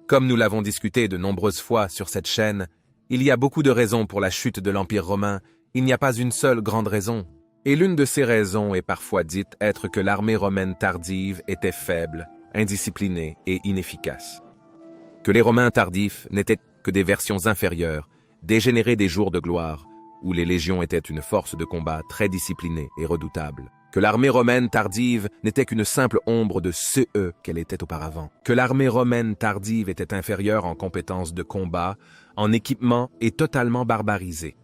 Comme nous l'avons discuté de nombreuses fois sur cette chaîne, il y a beaucoup de raisons pour la chute de l'Empire romain, il n'y a pas une seule grande raison. Et l'une de ces raisons est parfois dite être que l'armée romaine tardive était faible, indisciplinée et inefficace. Que les Romains tardifs n'étaient que des versions inférieures, dégénérées des jours de gloire, où les légions étaient une force de combat très disciplinée et redoutable. Que l'armée romaine tardive n'était qu'une simple ombre de ce qu'elle était auparavant. Que l'armée romaine tardive était inférieure en compétences de combat, en équipement et totalement barbarisée.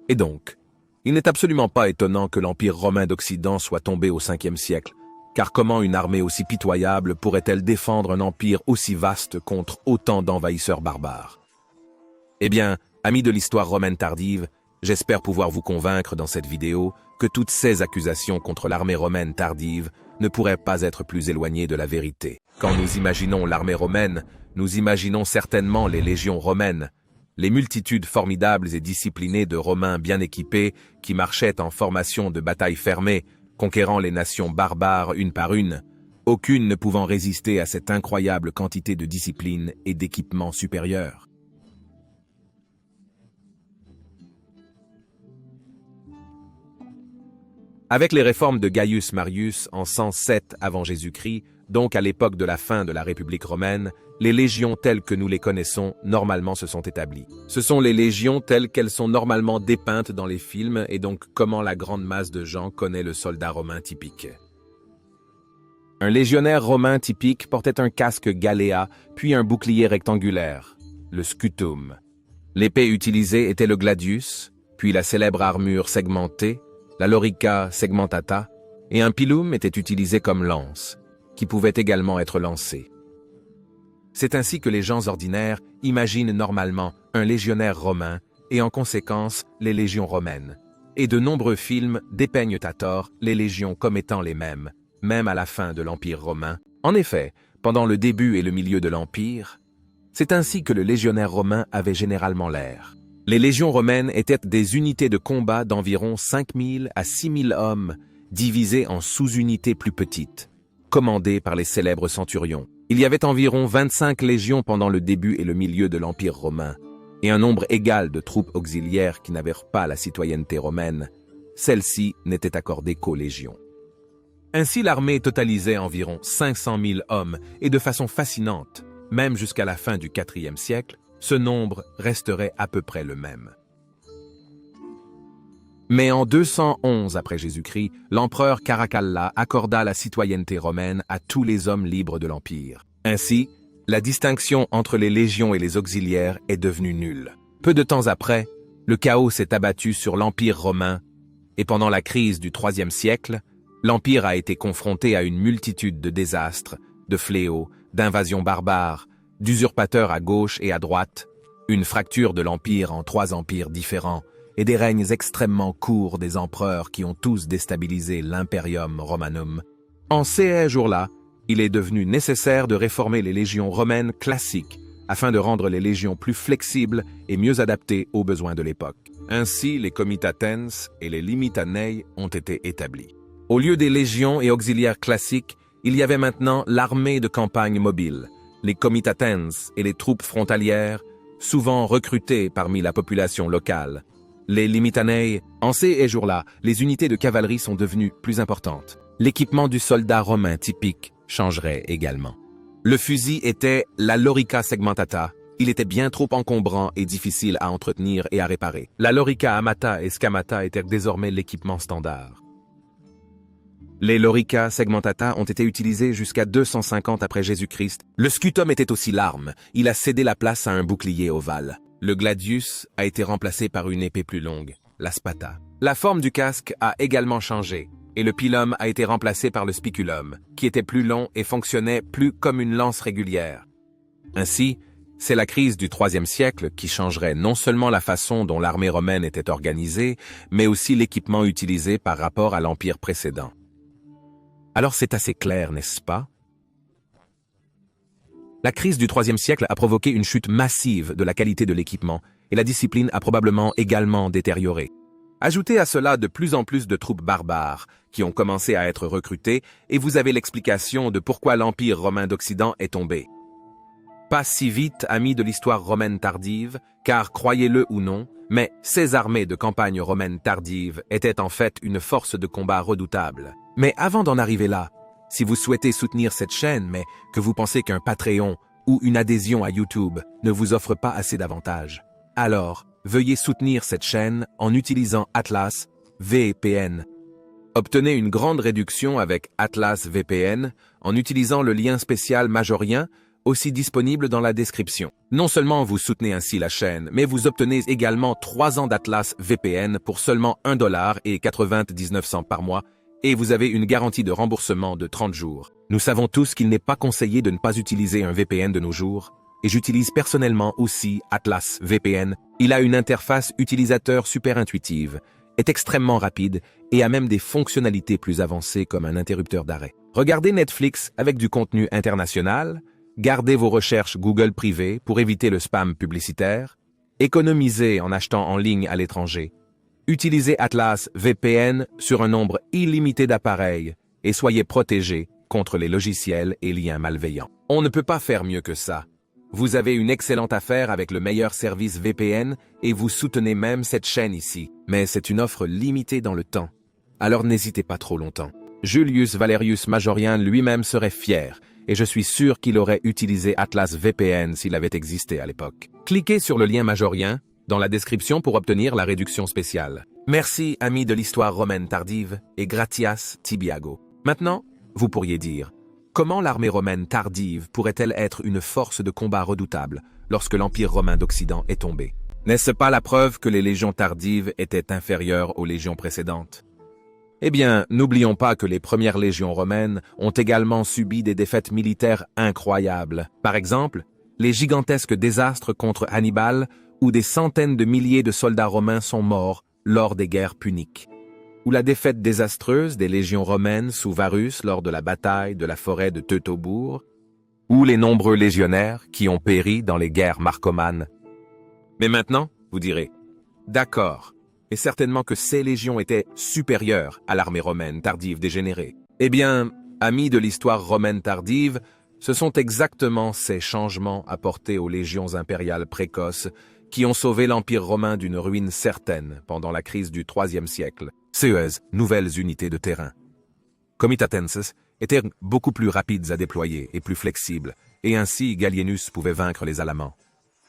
Et donc, il n'est absolument pas étonnant que l'Empire romain d'Occident soit tombé au 5e siècle, car comment une armée aussi pitoyable pourrait-elle défendre un empire aussi vaste contre autant d'envahisseurs barbares? Eh bien, amis de l'histoire romaine tardive, j'espère pouvoir vous convaincre dans cette vidéo que toutes ces accusations contre l'armée romaine tardive ne pourraient pas être plus éloignées de la vérité. Quand nous imaginons l'armée romaine, nous imaginons certainement les légions romaines, les multitudes formidables et disciplinées de Romains bien équipés qui marchaient en formation de bataille fermée, conquérant les nations barbares une par une, aucune ne pouvant résister à cette incroyable quantité de discipline et d'équipement supérieurs. Avec les réformes de Gaius Marius en 107 avant Jésus-Christ, donc à l'époque de la fin de la République romaine, les légions telles que nous les connaissons normalement se sont établies. Ce sont les légions telles qu'elles sont normalement dépeintes dans les films et donc comment la grande masse de gens connaît le soldat romain typique. Un légionnaire romain typique portait un casque galéa puis un bouclier rectangulaire, le scutum. L'épée utilisée était le gladius, puis la célèbre armure segmentée, la lorica segmentata, et un pilum était utilisé comme lance, qui pouvait également être lancé. C'est ainsi que les gens ordinaires imaginent normalement un légionnaire romain et en conséquence les légions romaines. Et de nombreux films dépeignent à tort les légions comme étant les mêmes, même à la fin de l'Empire romain. En effet, pendant le début et le milieu de l'Empire, c'est ainsi que le légionnaire romain avait généralement l'air. Les légions romaines étaient des unités de combat d'environ 5000 à 6000 hommes, divisées en sous-unités plus petites, commandées par les célèbres centurions. Il y avait environ 25 légions pendant le début et le milieu de l'Empire romain, et un nombre égal de troupes auxiliaires qui n'avaient pas la citoyenneté romaine. Celles-ci n'étaient accordées qu'aux légions. Ainsi, l'armée totalisait environ 500 000 hommes, et de façon fascinante, même jusqu'à la fin du IVe siècle, ce nombre resterait à peu près le même. Mais en 211 après Jésus-Christ, l'empereur Caracalla accorda la citoyenneté romaine à tous les hommes libres de l'Empire. Ainsi, la distinction entre les légions et les auxiliaires est devenue nulle. Peu de temps après, le chaos s'est abattu sur l'Empire romain, et pendant la crise du IIIe siècle, l'Empire a été confronté à une multitude de désastres, de fléaux, d'invasions barbares, d'usurpateurs à gauche et à droite, une fracture de l'Empire en 3 empires différents, et des règnes extrêmement courts des empereurs qui ont tous déstabilisé l'Imperium Romanum. En ces jours-là, il est devenu nécessaire de réformer les légions romaines classiques afin de rendre les légions plus flexibles et mieux adaptées aux besoins de l'époque. Ainsi, les comitatens et les limitanei ont été établis. Au lieu des légions et auxiliaires classiques, il y avait maintenant l'armée de campagne mobile, les comitatens et les troupes frontalières, souvent recrutées parmi la population locale. Les limitanei, en ces jours-là, les unités de cavalerie sont devenues plus importantes. L'équipement du soldat romain typique changerait également. Le fusil était la lorica segmentata. Il était bien trop encombrant et difficile à entretenir et à réparer. La lorica amata et scamata étaient désormais l'équipement standard. Les lorica segmentata ont été utilisés jusqu'à 250 après Jésus-Christ. Le scutum était aussi l'arme. Il a cédé la place à un bouclier ovale. Le gladius a été remplacé par une épée plus longue, la spata. La forme du casque a également changé, et le pilum a été remplacé par le spiculum, qui était plus long et fonctionnait plus comme une lance régulière. Ainsi, c'est la crise du IIIe siècle qui changerait non seulement la façon dont l'armée romaine était organisée, mais aussi l'équipement utilisé par rapport à l'empire précédent. Alors c'est assez clair, n'est-ce pas? La crise du IIIe siècle a provoqué une chute massive de la qualité de l'équipement et la discipline a probablement également détérioré. Ajoutez à cela de plus en plus de troupes barbares qui ont commencé à être recrutées et vous avez l'explication de pourquoi l'Empire romain d'Occident est tombé. Pas si vite, amis de l'histoire romaine tardive, car croyez-le ou non, mais ces armées de campagne romaine tardive étaient en fait une force de combat redoutable. Mais avant d'en arriver là, si vous souhaitez soutenir cette chaîne, mais que vous pensez qu'un Patreon ou une adhésion à YouTube ne vous offre pas assez d'avantages, alors veuillez soutenir cette chaîne en utilisant Atlas VPN. Obtenez une grande réduction avec Atlas VPN en utilisant le lien spécial Majorien, aussi disponible dans la description. Non seulement vous soutenez ainsi la chaîne, mais vous obtenez également 3 ans d'Atlas VPN pour seulement $1,99 par mois, et vous avez une garantie de remboursement de 30 jours. Nous savons tous qu'il n'est pas conseillé de ne pas utiliser un VPN de nos jours, et j'utilise personnellement aussi Atlas VPN. Il a une interface utilisateur super intuitive, est extrêmement rapide et a même des fonctionnalités plus avancées comme un interrupteur d'arrêt. Regardez Netflix avec du contenu international, gardez vos recherches Google privées pour éviter le spam publicitaire, économisez en achetant en ligne à l'étranger, utilisez Atlas VPN sur un nombre illimité d'appareils et soyez protégés contre les logiciels et liens malveillants. On ne peut pas faire mieux que ça. Vous avez une excellente affaire avec le meilleur service VPN et vous soutenez même cette chaîne ici. Mais c'est une offre limitée dans le temps. Alors n'hésitez pas trop longtemps. Julius Valerius Majorien lui-même serait fier et je suis sûr qu'il aurait utilisé Atlas VPN s'il avait existé à l'époque. Cliquez sur le lien Majorien dans la description pour obtenir la réduction spéciale. Merci, amis de l'histoire romaine tardive, et gratias tibiago. Maintenant, vous pourriez dire, comment l'armée romaine tardive pourrait-elle être une force de combat redoutable lorsque l'Empire romain d'Occident est tombé? N'est-ce pas la preuve que les légions tardives étaient inférieures aux légions précédentes? Eh bien, n'oublions pas que les premières légions romaines ont également subi des défaites militaires incroyables. Par exemple, les gigantesques désastres contre Hannibal, où des centaines de milliers de soldats romains sont morts lors des guerres puniques. Ou la défaite désastreuse des légions romaines sous Varus lors de la bataille de la forêt de Teutobourg, ou les nombreux légionnaires qui ont péri dans les guerres marcomanes. Mais maintenant, vous direz, d'accord, et certainement que ces légions étaient supérieures à l'armée romaine tardive dégénérée. Eh bien, amis de l'histoire romaine tardive, ce sont exactement ces changements apportés aux légions impériales précoces qui ont sauvé l'Empire romain d'une ruine certaine pendant la crise du IIIe siècle. CES, nouvelles unités de terrain. Comitatenses étaient beaucoup plus rapides à déployer et plus flexibles, et ainsi Gallienus pouvait vaincre les Alamans.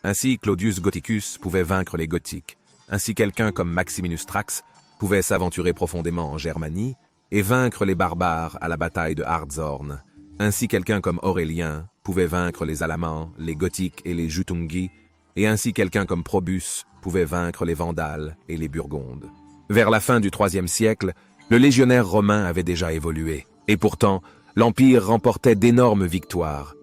Ainsi Claudius Gothicus pouvait vaincre les Gothiques. Ainsi quelqu'un comme Maximinus Thrax pouvait s'aventurer profondément en Germanie et vaincre les barbares à la bataille de Hardzorn. Ainsi quelqu'un comme Aurélien pouvait vaincre les Alamans, les Gothiques et les Jutungi, et ainsi quelqu'un comme Probus pouvait vaincre les Vandales et les Burgondes. Vers la fin du IIIe siècle, le légionnaire romain avait déjà évolué, et pourtant, l'Empire remportait d'énormes victoires.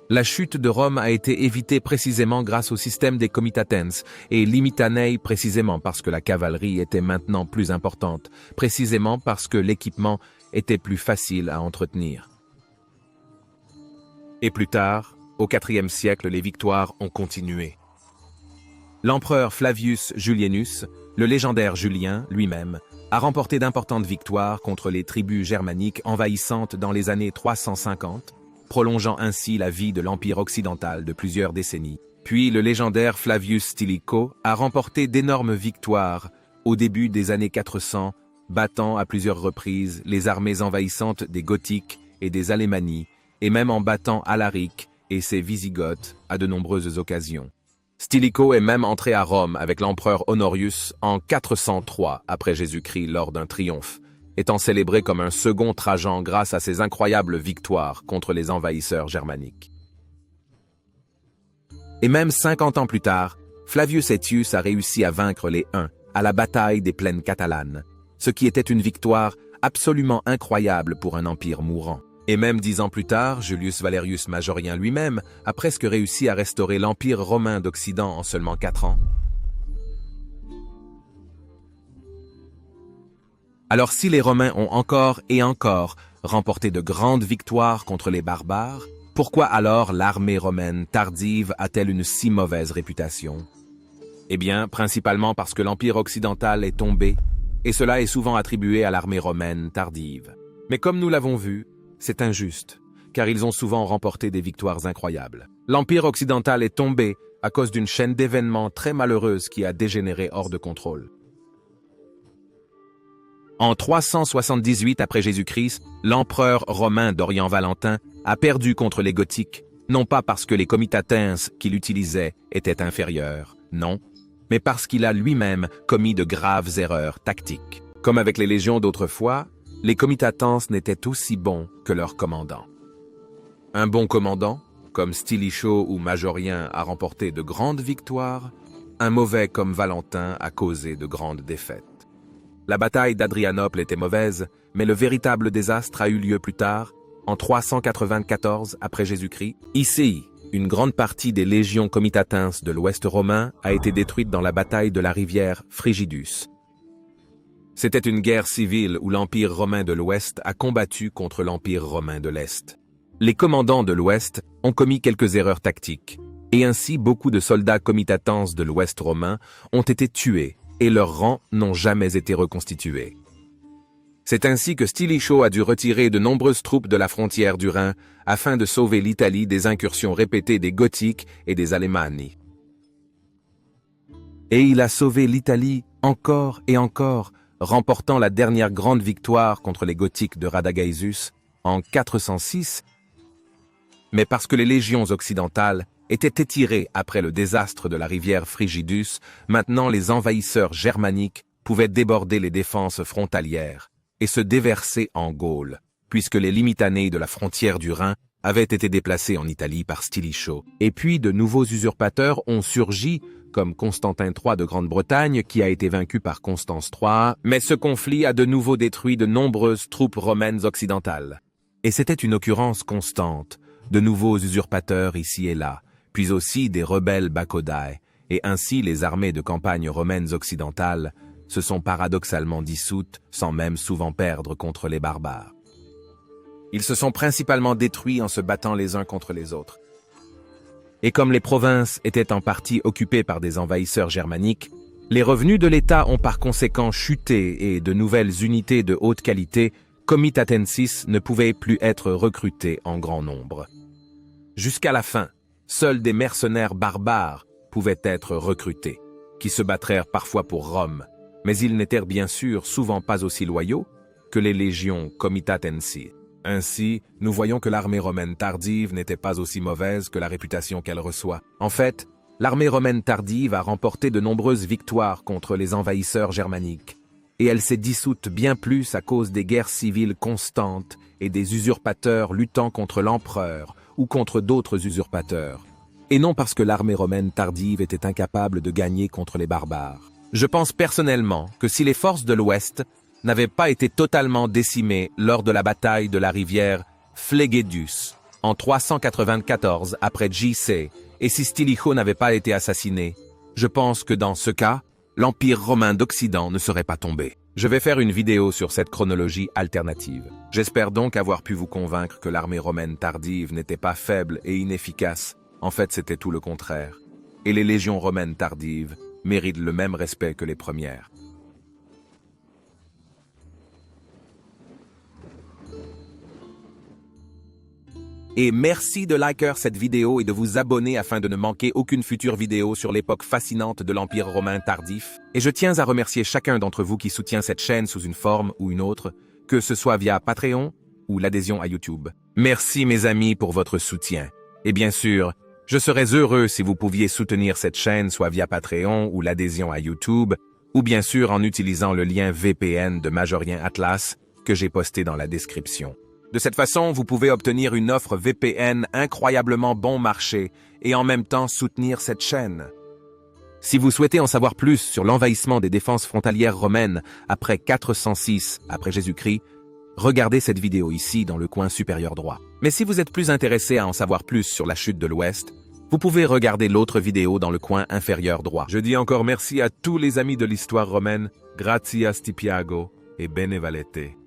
La chute de Rome a été évitée précisément grâce au système des comitatens et limitanei précisément parce que la cavalerie était maintenant plus importante, précisément parce que l'équipement était plus facile à entretenir. Et plus tard, au IVe siècle, les victoires ont continué. L'empereur Flavius Julienus, le légendaire Julien lui-même, a remporté d'importantes victoires contre les tribus germaniques envahissantes dans les années 350, prolongeant ainsi la vie de l'Empire occidental de plusieurs décennies. Puis le légendaire Flavius Stilicho a remporté d'énormes victoires au début des années 400, battant à plusieurs reprises les armées envahissantes des Gothiques et des Alémanies, et même en battant Alaric et ses Wisigoths à de nombreuses occasions. Stilicho est même entré à Rome avec l'empereur Honorius en 403 après Jésus-Christ lors d'un triomphe, étant célébré comme un second Trajan grâce à ses incroyables victoires contre les envahisseurs germaniques. Et même 50 ans plus tard, Flavius Aetius a réussi à vaincre les Huns à la bataille des plaines catalanes, ce qui était une victoire absolument incroyable pour un empire mourant. Et même 10 ans plus tard, Julius Valerius Majorien lui-même a presque réussi à restaurer l'Empire romain d'Occident en seulement 4 ans. Alors si les Romains ont encore et encore remporté de grandes victoires contre les barbares, pourquoi alors l'armée romaine tardive a-t-elle une si mauvaise réputation? Eh bien, principalement parce que l'Empire occidental est tombé, et cela est souvent attribué à l'armée romaine tardive. Mais comme nous l'avons vu, c'est injuste, car ils ont souvent remporté des victoires incroyables. L'Empire occidental est tombé à cause d'une chaîne d'événements très malheureuse qui a dégénéré hors de contrôle. En 378 après Jésus-Christ, l'empereur romain Dorian Valentin a perdu contre les Gothiques, non pas parce que les comitatenses qu'il utilisait étaient inférieurs, non, mais parce qu'il a lui-même commis de graves erreurs tactiques. Comme avec les légions d'autrefois, les comitatenses n'étaient aussi bons que leurs commandants. Un bon commandant, comme Stilicho ou Majorien, a remporté de grandes victoires, un mauvais comme Valentin a causé de grandes défaites. La bataille d'Adrianople était mauvaise, mais le véritable désastre a eu lieu plus tard, en 394 après Jésus-Christ. Ici, une grande partie des légions comitatenses de l'Ouest romain a été détruite dans la bataille de la rivière Frigidus. C'était une guerre civile où l'Empire romain de l'Ouest a combattu contre l'Empire romain de l'Est. Les commandants de l'Ouest ont commis quelques erreurs tactiques, et ainsi beaucoup de soldats comitatenses de l'Ouest romain ont été tués et leurs rangs n'ont jamais été reconstitués. C'est ainsi que Stilicho a dû retirer de nombreuses troupes de la frontière du Rhin afin de sauver l'Italie des incursions répétées des Gothiques et des Alemanni. Et il a sauvé l'Italie encore et encore, remportant la dernière grande victoire contre les Gothiques de Radagaisus en 406, mais parce que les légions occidentales étaient étirées après le désastre de la rivière Frigidus, maintenant les envahisseurs germaniques pouvaient déborder les défenses frontalières et se déverser en Gaule, puisque les limitanés de la frontière du Rhin avaient été déplacés en Italie par Stilicho. Et puis de nouveaux usurpateurs ont surgi, comme Constantin III de Grande-Bretagne qui a été vaincu par Constance III, mais ce conflit a de nouveau détruit de nombreuses troupes romaines occidentales. Et c'était une occurrence constante, de nouveaux usurpateurs ici et là, puis aussi des rebelles Bacodae, et ainsi les armées de campagne romaines occidentales se sont paradoxalement dissoutes sans même souvent perdre contre les barbares. Ils se sont principalement détruits en se battant les uns contre les autres. Et comme les provinces étaient en partie occupées par des envahisseurs germaniques, les revenus de l'État ont par conséquent chuté et de nouvelles unités de haute qualité, comitatensis, ne pouvaient plus être recrutées en grand nombre. Jusqu'à la fin, seuls des mercenaires barbares pouvaient être recrutés, qui se battraient parfois pour Rome, mais ils n'étaient bien sûr souvent pas aussi loyaux que les légions comitatensi. Ainsi, nous voyons que l'armée romaine tardive n'était pas aussi mauvaise que la réputation qu'elle reçoit. En fait, l'armée romaine tardive a remporté de nombreuses victoires contre les envahisseurs germaniques, et elle s'est dissoute bien plus à cause des guerres civiles constantes et des usurpateurs luttant contre l'empereur ou contre d'autres usurpateurs, et non parce que l'armée romaine tardive était incapable de gagner contre les barbares. Je pense personnellement que si les forces de l'Ouest n'avaient pas été totalement décimées lors de la bataille de la rivière Phlegédus en 394 après JC, et si Stilicho n'avait pas été assassiné, je pense que dans ce cas, l'Empire romain d'Occident ne serait pas tombé. Je vais faire une vidéo sur cette chronologie alternative. J'espère donc avoir pu vous convaincre que l'armée romaine tardive n'était pas faible et inefficace. En fait, c'était tout le contraire. Et les légions romaines tardives méritent le même respect que les premières. Et merci de liker cette vidéo et de vous abonner afin de ne manquer aucune future vidéo sur l'époque fascinante de l'Empire romain tardif. Et je tiens à remercier chacun d'entre vous qui soutient cette chaîne sous une forme ou une autre, que ce soit via Patreon ou l'adhésion à YouTube. Merci mes amis pour votre soutien. Et bien sûr, je serais heureux si vous pouviez soutenir cette chaîne soit via Patreon ou l'adhésion à YouTube, ou bien sûr en utilisant le lien VPN de Majorien Atlas que j'ai posté dans la description. De cette façon, vous pouvez obtenir une offre VPN incroyablement bon marché et en même temps soutenir cette chaîne. Si vous souhaitez en savoir plus sur l'envahissement des défenses frontalières romaines après 406 après Jésus-Christ, regardez cette vidéo ici dans le coin supérieur droit. Mais si vous êtes plus intéressé à en savoir plus sur la chute de l'Ouest, vous pouvez regarder l'autre vidéo dans le coin inférieur droit. Je dis encore merci à tous les amis de l'histoire romaine, grazie a Stipiago et bene valete.